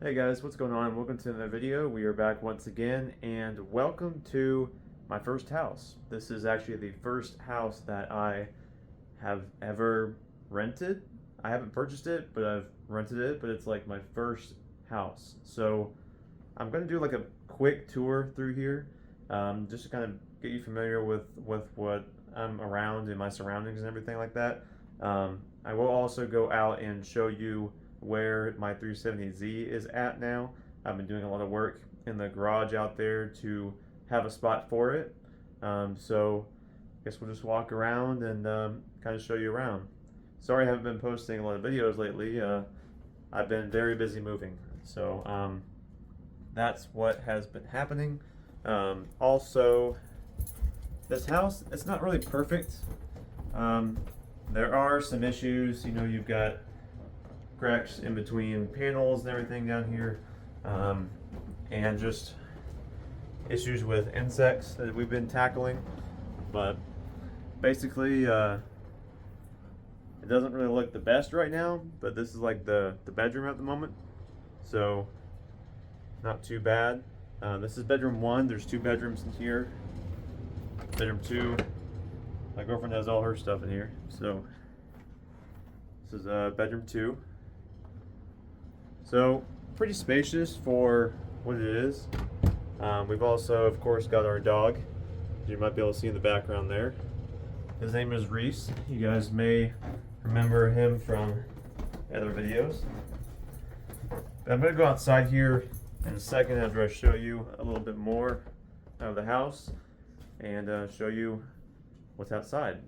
Hey guys, what's going on? Welcome to another video. We are back once again, and welcome to my first house. This is actually the first house that I have ever rented. I haven't purchased it, but I've rented it, but it's like my first house. So I'm going to do like a quick tour through here, just to kind of get you familiar with what I'm around and my surroundings and everything like that. I will also go out and show you where my 370Z is at now. I've been doing a lot of work in the garage out there to have a spot for it. So I guess we'll just walk around and kind of show you around. Sorry I haven't been posting a lot of videos lately. I've been very busy moving. So that's what has been happening. Also, this house, it's not really perfect. There are some issues. You know, you've got cracks in between panels and everything down here, and just issues with insects that we've been tackling. But basically, it doesn't really look the best right now, but this is like the bedroom at the moment, so not too bad. This is bedroom 1. There's 2 bedrooms in here. Bedroom 2, my girlfriend has all her stuff in here, so this is bedroom 2. So pretty spacious for what it is. We've also, of course, got our dog. You might be able to see in the background there. His name is Reese. You guys may remember him from other videos. But I'm going to go outside here in a second after I show you a little bit more of the house and show you what's outside.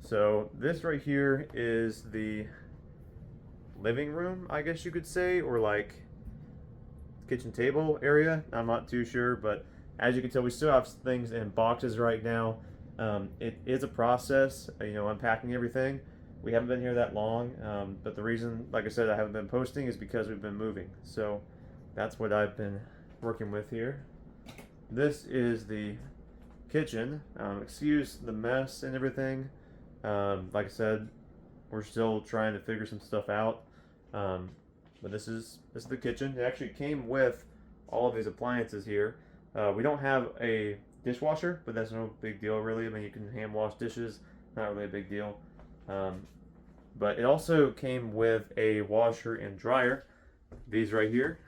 So this right here is the living room, I guess you could say, or like kitchen table area. I'm not too sure, but as you can tell, we still have things in boxes right now. It is a process, you know, unpacking everything. We haven't been here that long, but the reason, like I said, I haven't been posting is because we've been moving. So that's what I've been working with here. This is the kitchen. Excuse the mess and everything. Like I said, we're still trying to figure some stuff out. But this is the kitchen. It actually came with all of these appliances here. We don't have a dishwasher, but that's no big deal really. I mean, you can hand wash dishes, not really a big deal. But it also came with a washer and dryer. These right here,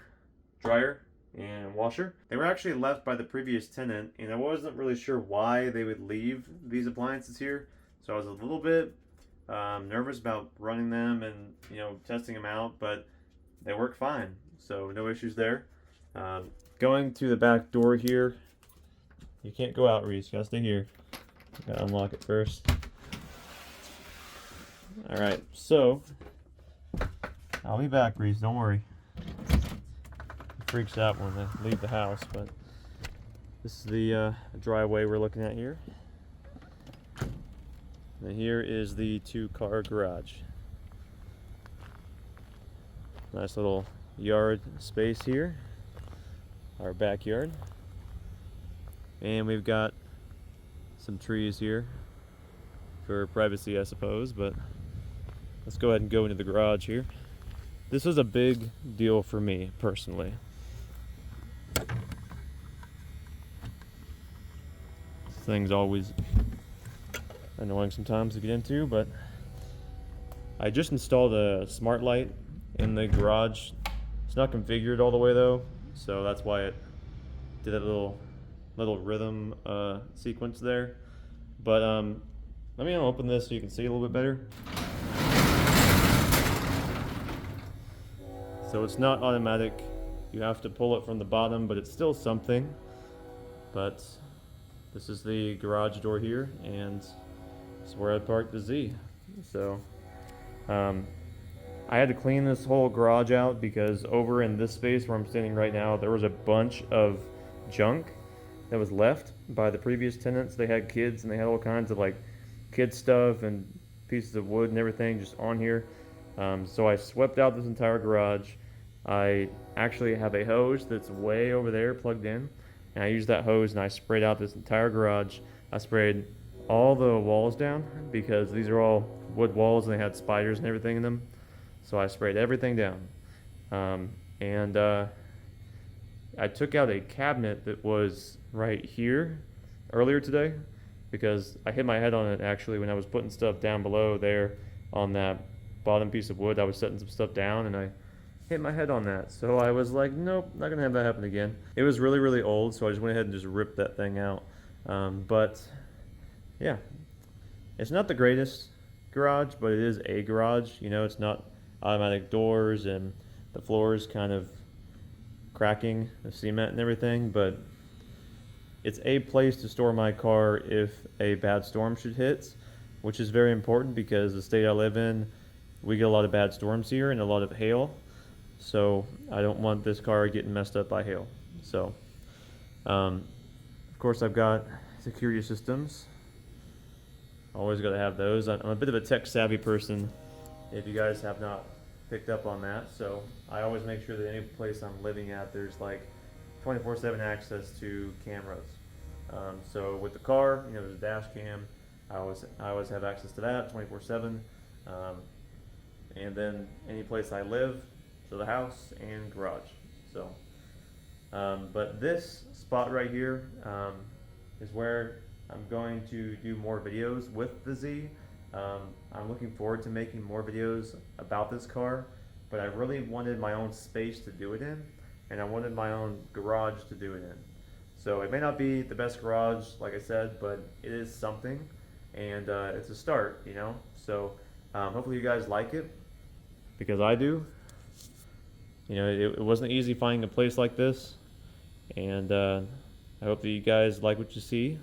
dryer and washer. They were actually left by the previous tenant, and I wasn't really sure why they would leave these appliances here. So I was a little bit nervous about running them and, you know, testing them out, but they work fine, so no issues there. Going to the back door here, you can't go out, Reese, you gotta stay here. Gotta unlock it first. Alright, so I'll be back, Reese, don't worry. He freaks out when I leave the house, but this is the driveway we're looking at here. And here is the 2-car garage. Nice little yard space here, our backyard. And we've got some trees here for privacy, I suppose, but let's go ahead and go into the garage here. This was a big deal for me, personally. This thing's always annoying sometimes to get into, but I just installed a smart light in the garage. It's not configured all the way though, so that's why it did that little rhythm sequence there. But let me open this so you can see a little bit better. So it's not automatic. You have to pull it from the bottom, but it's still something. But this is the garage door here, and this is where I parked the Z. So I had to clean this whole garage out because over in this space where I'm standing right now, there was a bunch of junk that was left by the previous tenants. They had kids and they had all kinds of like kid stuff and pieces of wood and everything just on here. So I swept out this entire garage. I actually have a hose that's way over there plugged in, and I used that hose and I sprayed out this entire garage. I sprayed all the walls down because these are all wood walls and they had spiders and everything in them. So I sprayed everything down. And I took out a cabinet that was right here earlier today because I hit my head on it actually when I was putting stuff down below there on that bottom piece of wood. I was setting some stuff down and I hit my head on that. So I was like, nope, not gonna have that happen again. It was really, really old, so I just went ahead and just ripped that thing out. But yeah, it's not the greatest garage, but it is a garage. You know, it's not automatic doors and the floor is kind of cracking the cement and everything, but it's a place to store my car if a bad storm should hit, which is very important because the state I live in, we get a lot of bad storms here and a lot of hail. So I don't want this car getting messed up by hail. So, of course, I've got security systems. Always got to have those. I'm a bit of a tech savvy person, if you guys have not picked up on that. So I always make sure that any place I'm living at, there's like 24/7 access to cameras. So with the car, you know, there's a dash cam. I always have access to that 24/7. And then any place I live, so the house and garage. So, but this spot right here is where I'm going to do more videos with the Z. I'm looking forward to making more videos about this car, but I really wanted my own space to do it in, and I wanted my own garage to do it in. So it may not be the best garage, like I said, but it is something, and it's a start, you know? So hopefully you guys like it, because I do. You know, it wasn't easy finding a place like this, and I hope that you guys like what you see.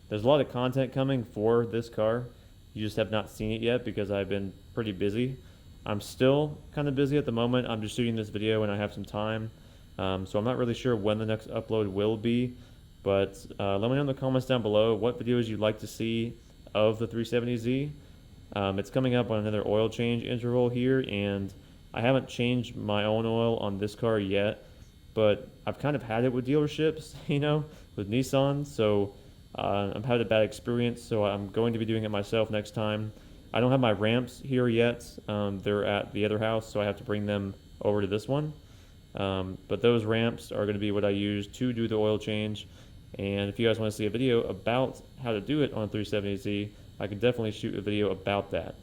There's a lot of content coming for this car. You just have not seen it yet because I've been pretty busy. I'm still kind of busy at the moment. I'm just shooting this video when I have some time. So I'm not really sure when the next upload will be, but let me know in the comments down below what videos you'd like to see of the 370Z. It's coming up on another oil change interval here, and I haven't changed my own oil on this car yet, but I've kind of had it with dealerships, you know, with Nissan, so I've had a bad experience, so I'm going to be doing it myself next time. I don't have my ramps here yet. They're at the other house, so I have to bring them over to this one. But those ramps are going to be what I use to do the oil change. And if you guys want to see a video about how to do it on a 370Z, I could definitely shoot a video about that,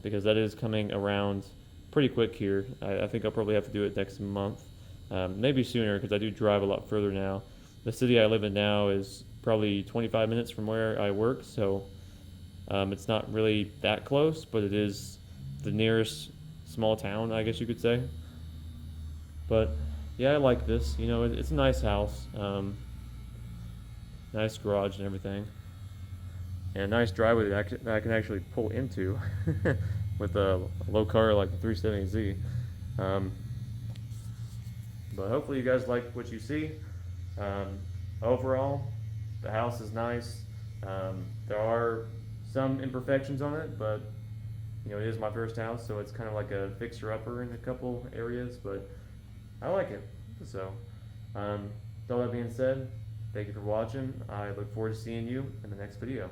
because that is coming around pretty quick here. I think I'll probably have to do it next month, maybe sooner, because I do drive a lot further now. The city I live in now is probably 25 minutes from where I work, so it's not really that close, but it is the nearest small town, I guess you could say. But yeah, I like this. You know, it's a nice house, nice garage and everything, and a nice driveway that I can actually pull into with a low car like the 370Z. But hopefully you guys like what you see. Overall, the house is nice. There are some imperfections on it, but you know, it is my first house, so it's kind of like a fixer-upper in a couple areas, but I like it. So, with all that being said, thank you for watching. I look forward to seeing you in the next video.